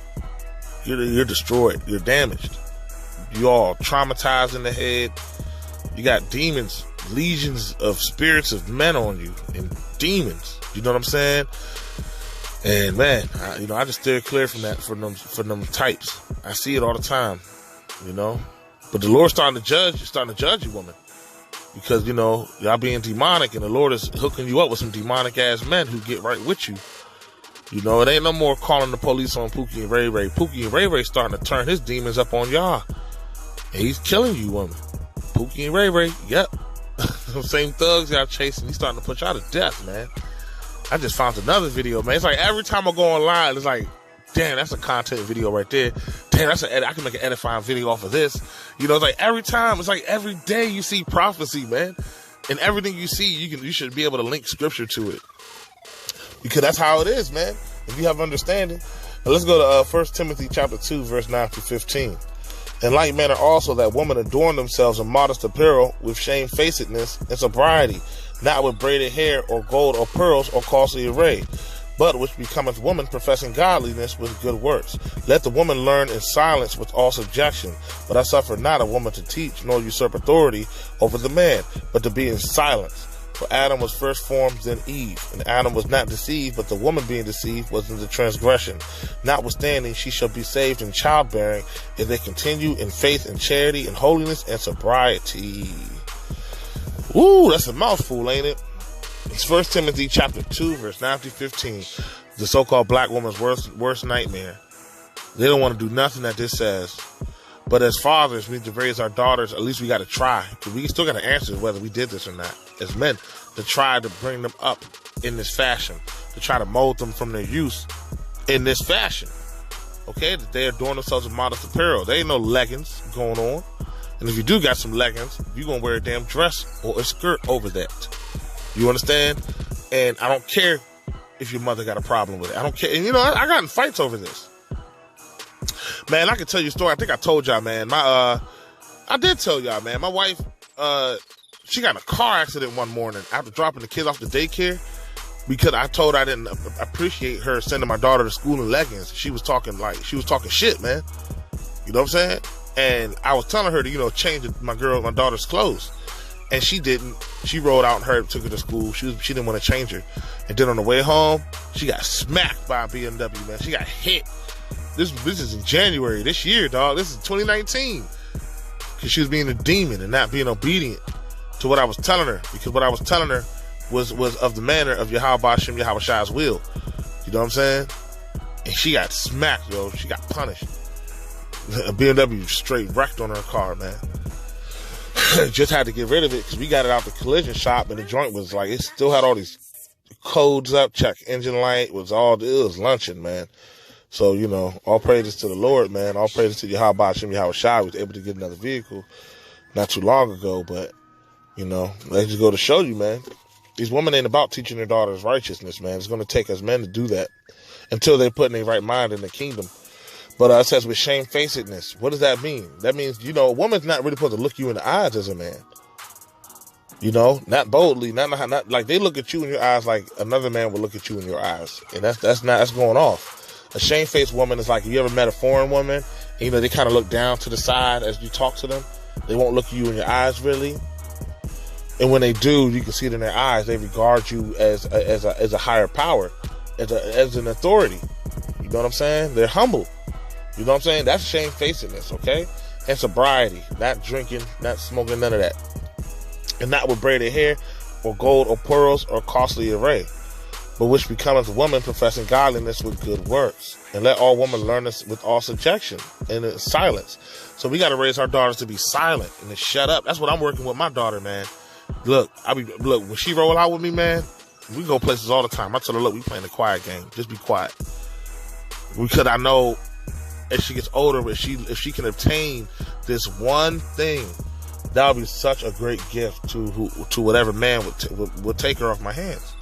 You're destroyed. You're damaged. You all traumatized in the head. You got demons, legions of spirits of men on you, and demons. You know what I'm saying? And man, I just steer clear from that, from them types. I see it all the time, you know. But the Lord's starting to judge you, woman. Because, you know, y'all being demonic and the Lord is hooking you up with some demonic ass men who get right with you. You know, it ain't no more calling the police on Pookie and Ray Ray. Pookie and Ray Ray starting to turn his demons up on y'all. And he's killing you, woman. Pookie and Ray Ray, yep. Them same thugs y'all chasing, he's starting to put y'all to death, man. I just found another video, man. It's like every time I go online, it's like, damn, that's a content video right there. Damn, that's an edit. I can make an edifying video off of this. You know, it's like every time, it's like every day you see prophecy, man. And everything you see, you should be able to link scripture to it. Because that's how it is, man. If you have understanding. Now let's go to 1 Timothy chapter 2, verse 9 through 15. In like manner also that women adorn themselves in modest apparel with shamefacedness and sobriety, not with braided hair or gold or pearls or costly array, but which becometh woman professing godliness with good works. Let the woman learn in silence with all subjection. But I suffer not a woman to teach, nor usurp authority over the man, but to be in silence. For Adam was first formed, then Eve. And Adam was not deceived, but the woman being deceived was in the transgression. Notwithstanding, she shall be saved in childbearing, if they continue in faith and charity and holiness and sobriety. Ooh, that's a mouthful, ain't it? It's 1 Timothy chapter 2, verse 9 through 15. The so-called black woman's worst nightmare. They don't want to do nothing that this says. But as fathers, we need to raise our daughters. At least we got to try. Because we still got to answer whether we did this or not. As men, to try to bring them up in this fashion. To try to mold them from their youth in this fashion. Okay? That they adorn themselves with modest apparel. There ain't no leggings going on. And if you do got some leggings, you're going to wear a damn dress or a skirt over that. You understand? And I don't care if your mother got a problem with it. I don't care. And you know, I got in fights over this. Man, I can tell you a story. I think I told y'all, man. I did tell y'all, man. My wife, she got in a car accident one morning after dropping the kids off the daycare because I told her I didn't appreciate her sending my daughter to school in leggings. She was talking shit, man. You know what I'm saying? And I was telling her to, you know, change my daughter's clothes. And she didn't. She rolled out and took her to school. She didn't want to change her. And then on the way home, she got smacked by a BMW, man. She got hit. This is in January this year, dog. This is 2019. Because she was being a demon and not being obedient to what I was telling her. Because what I was telling her was of the manner of Yahweh Hashem, Yahweh Shai's will. You know what I'm saying? And she got smacked, yo. She got punished. A BMW straight wrecked on her car, man. Just had to get rid of it because we got it out the collision shop and the joint was like, it still had all these codes up, check engine light, it was luncheon, man. So, you know, all praises to the Lord, man. All praises to Yahweh Hashem, Yahweh Shai. We was able to get another vehicle not too long ago, but, you know, they just go to show you, man. These women ain't about teaching their daughters righteousness, man. It's going to take us men to do that until they put in their right mind in the kingdom. But it says with shamefacedness. What does that mean? That means, you know, a woman's not really supposed to look you in the eyes as a man. You know, not boldly, not like they look at you in your eyes like another man would look at you in your eyes. And that's going off. A shamefaced woman is like, you ever met a foreign woman? And, you know, they kind of look down to the side as you talk to them. They won't look at you in your eyes, really. And when they do, you can see it in their eyes. They regard you as a higher power, as an authority. You know what I'm saying? They're humble. You know what I'm saying? That's shamefacedness, okay? And sobriety. Not drinking, not smoking, none of that. And not with braided hair, or gold, or pearls, or costly array, but which becometh a woman professing godliness with good works. And let all women learn this with all subjection and in silence. So we got to raise our daughters to be silent and to shut up. That's what I'm working with my daughter, man. Look, when she roll out with me, man, we go places all the time. I tell her, look, we playing the quiet game. Just be quiet. Because I know as she gets older, if she can obtain this one thing, that would be such a great gift to whatever man would take her off my hands.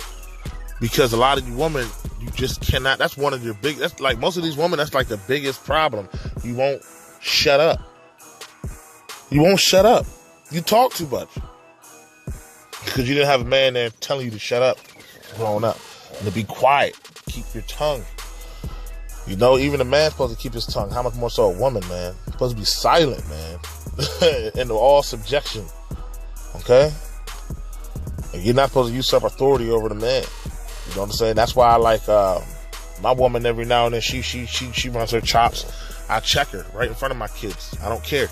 Because a lot of you women, you just cannot. That's one of your big. That's like most of these women. That's like the biggest problem. You won't shut up. You won't shut up. You talk too much because you didn't have a man there telling you to shut up, growing up, and to be quiet. Keep your tongue. You know, even a man's supposed to keep his tongue. How much more so a woman, man? Supposed to be silent, man, into all subjection. Okay, and you're not supposed to usurp authority over the man. You know what I'm saying? That's why I like my woman. Every now and then she runs her chops. I check her right in front of my kids. I don't care.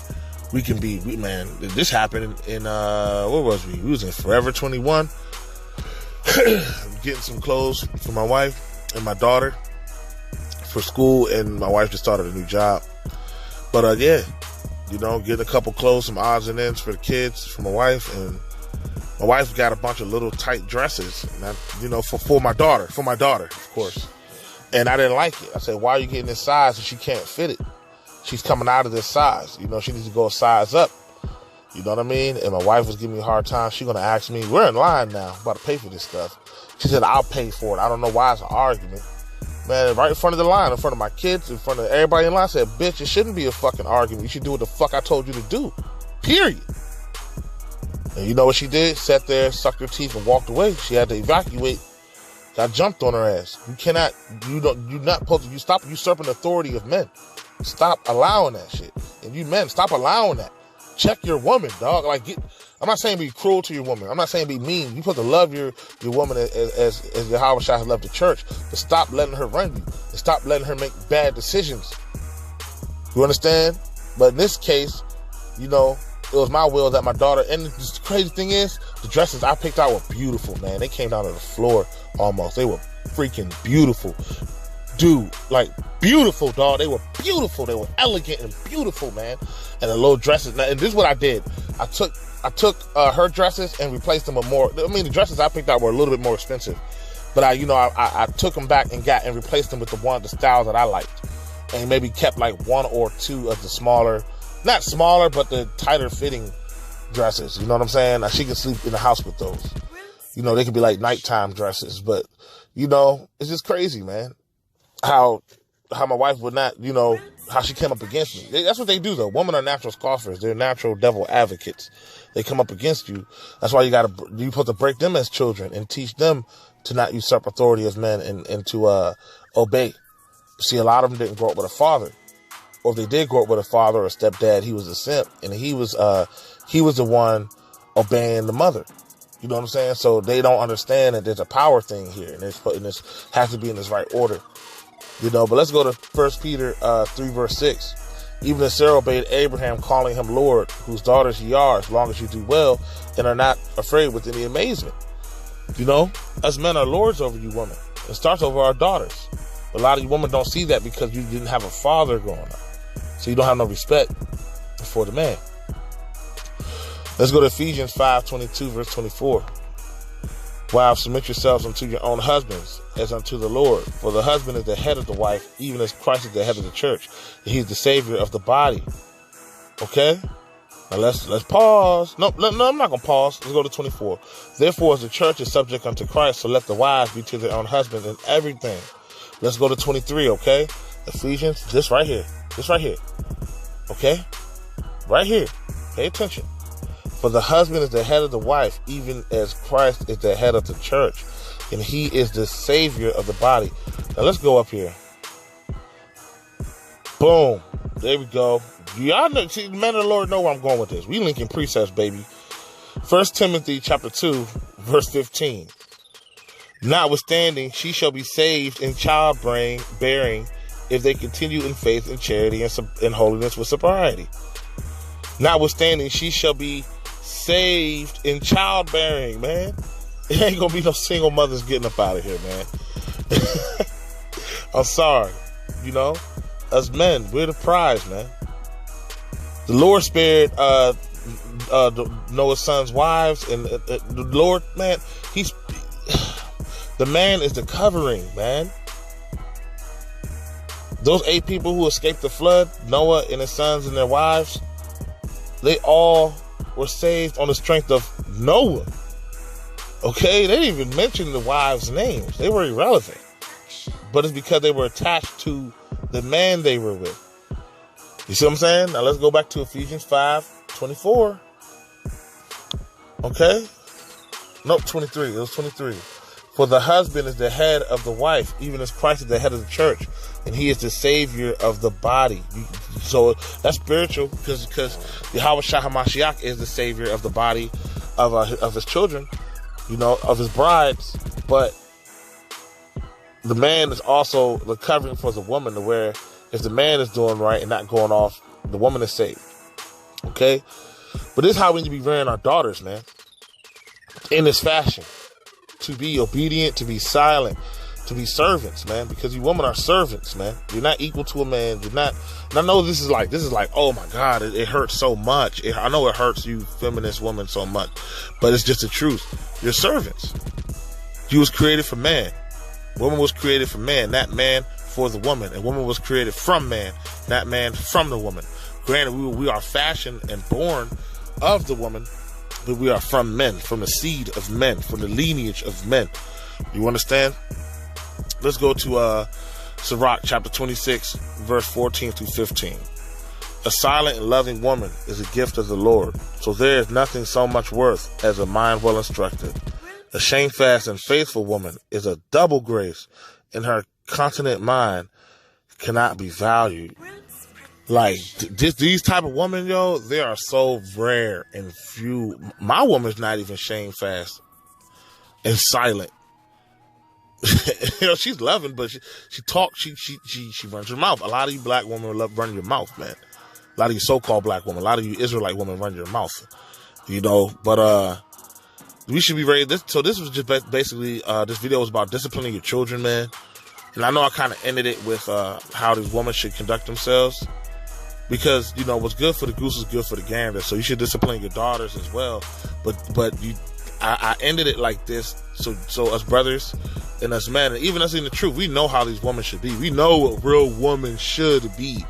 Man, this happened in where was we? We was in Forever 21. Getting some clothes for my wife and my daughter for school, and my wife just started a new job. But yeah, you know, getting a couple clothes, some odds and ends for the kids, for my wife, and my wife got a bunch of little tight dresses, and you know, for my daughter, of course. And I didn't like it. I said, why are you getting this size if she can't fit it? She's coming out of this size. You know, she needs to go a size up. You know what I mean? And my wife was giving me a hard time. She's going to ask me, we're in line now, I'm about to pay for this stuff. She said, I'll pay for it. I don't know why it's an argument. Man, right in front of the line, in front of my kids, in front of everybody in line, I said, bitch, it shouldn't be a fucking argument. You should do what the fuck I told you to do. Period. And you know what she did? Sat there, sucked her teeth, and walked away. She had to evacuate. Got jumped on her ass. You're not supposed to, you stop usurping the authority of men. Stop allowing that shit. And you men, stop allowing that. Check your woman, dog. I'm not saying be cruel to your woman. I'm not saying be mean. You're supposed to love your woman as Yahweh Shai has loved the church. But stop letting her run you. And stop letting her make bad decisions. You understand? But in this case, you know, it was my will that my daughter, and the crazy thing is, the dresses I picked out were beautiful, man. They came down to the floor almost. They were freaking beautiful. Dude, like beautiful, dog. They were beautiful. They were elegant and beautiful, man. And the little dresses. And this is what I did. I took her dresses and replaced them with more. I mean, the dresses I picked out were a little bit more expensive, but I took them back and replaced them with the styles that I liked, and maybe kept like one or two of the smaller, not smaller, but the tighter fitting dresses. You know what I'm saying? Now, she can sleep in the house with those. You know, they could be like nighttime dresses, but you know, it's just crazy, man. How my wife would not, you know, how she came up against me. That's what they do, though. Women are natural scoffers. They're natural devil advocates. They come up against you. That's why you're supposed to break them as children and teach them to not usurp authority as men and to obey. See, a lot of them didn't grow up with a father. Or if they did grow up with a father or a stepdad, he was a simp, and he was the one obeying the mother. You know what I'm saying? So they don't understand that there's a power thing here, and this has to be in this right order. You know, but let's go to 1 Peter 3 verse 6. Even as Sarah obeyed Abraham, calling him Lord, whose daughters ye are, as long as you do well, and are not afraid with any amazement. You know, us men are lords over you women. It starts over our daughters. But a lot of you women don't see that because you didn't have a father growing up. So you don't have no respect for the man. Let's go to Ephesians 5:22 verse 24. Wives, submit yourselves unto your own husbands as unto the Lord. For the husband is the head of the wife, even as Christ is the head of the church. He's the savior of the body. Okay? Now let's pause. No, I'm not going to pause. Let's go to 24. Therefore, as the church is subject unto Christ, so let the wives be to their own husbands in everything. Let's go to 23, okay? Ephesians, this right here. Okay? Right here. Pay attention. For the husband is the head of the wife, even as Christ is the head of the church, and he is the savior of the body. Now let's go up here. Boom. There we go. Y'all know, see, the men of the Lord know where I'm going with this. We linking precepts, baby. 1 Timothy chapter 2, verse 15. Notwithstanding, she shall be saved in childbearing if they continue in faith and charity and holiness with sobriety. Notwithstanding, she shall be saved in childbearing, man. It ain't gonna be no single mothers getting up out of here, man. I'm sorry. Us men, we're the prize, man. The Lord spared Noah's sons' wives, and the Lord, man, the man is the covering, man. Those 8 people who escaped the flood, Noah and his sons and their wives, they all were saved on the strength of Noah. Okay? They didn't even mention the wives' names. They were irrelevant. But it's because they were attached to the man they were with. You see what I'm saying? Now let's go back to Ephesians 5:24. Okay? Nope, 23. It was 23. For the husband is the head of the wife, even as Christ is the head of the church, and he is the savior of the body. So that's spiritual, because Yahweh Shah HaMashiach is the savior of the body of his children, of his brides. But the man is also the covering for the woman, to where if the man is doing right and not going off, the woman is saved. Okay? But this is how we need to be rearing our daughters, man. In this fashion. To be obedient, to be silent, to be servants, man. Because you women are servants, man. You're not equal to a man. You're not. And I know this is like, oh my God, it hurts so much. I know it hurts you feminist women so much. But it's just the truth. You're servants. You was created for man. Woman was created for man, not man for the woman. And woman was created from man, not man from the woman. Granted, we are fashioned and born of the woman, but we are from men, from the seed of men, from the lineage of men. You understand? Let's go to Sirach chapter 26, verse 14 through 15. A silent and loving woman is a gift of the Lord, so there is nothing so much worth as a mind well instructed. A shamefast and faithful woman is a double grace, and her continent mind cannot be valued. Like, these type of women, yo, they are so rare and few. My woman's not even shamefast and silent. She's loving, but she talks, she runs her mouth. A lot of you black women love running your mouth, man. A lot of you so-called black women, a lot of you Israelite women run your mouth, but, we should be ready. So this was just basically, this video was about disciplining your children, man. And I know I kind of ended it with, how these women should conduct themselves. Because, what's good for the goose is good for the gander. So you should discipline your daughters as well. But I ended it like this. So us brothers and us men, and even us in the truth, we know how these women should be. We know what real women should be.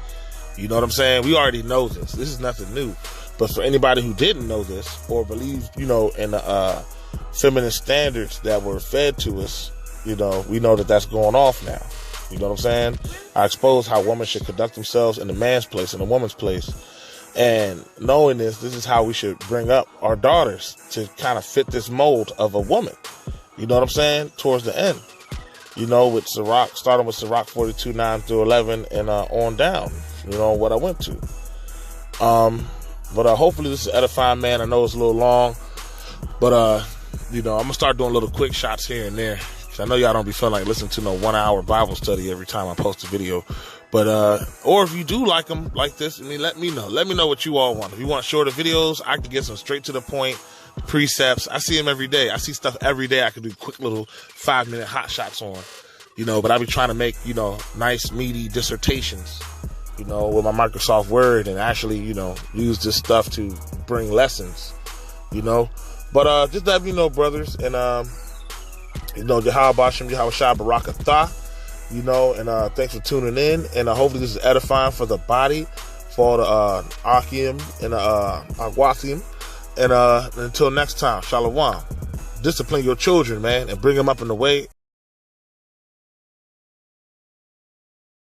You know what I'm saying? We already know this. This is nothing new. But for anybody who didn't know this or believe, in the feminine standards that were fed to us, we know that that's going off now. You know what I'm saying? I expose how women should conduct themselves in the man's place, in the woman's place. And knowing this is how we should bring up our daughters to kind of fit this mold of a woman. You know what I'm saying? Towards the end. With Sirach, starting with Sirach 42, 9 through 11 and on down. What I went to. But hopefully this is edifying, man. I know it's a little long. But, I'm going to start doing little quick shots here and there. I know y'all don't be feeling like listening to no 1 hour Bible study every time I post a video. But, or if you do like them like this, let me know. Let me know what you all want. If you want shorter videos, I can get some straight to the point precepts. I see them every day. I see stuff every day I can do quick little 5-minute hot shots on, but I be trying to make, nice, meaty dissertations, with my Microsoft Word and actually, use this stuff to bring lessons, But, just let me know, brothers. And, Yahweh Bashem, Yahweh Shah Barakatah, and thanks for tuning in. And hopefully this is edifying for the body, for the Akim and Agwasim. And until next time, Shalom. Discipline your children, man, and bring them up in the way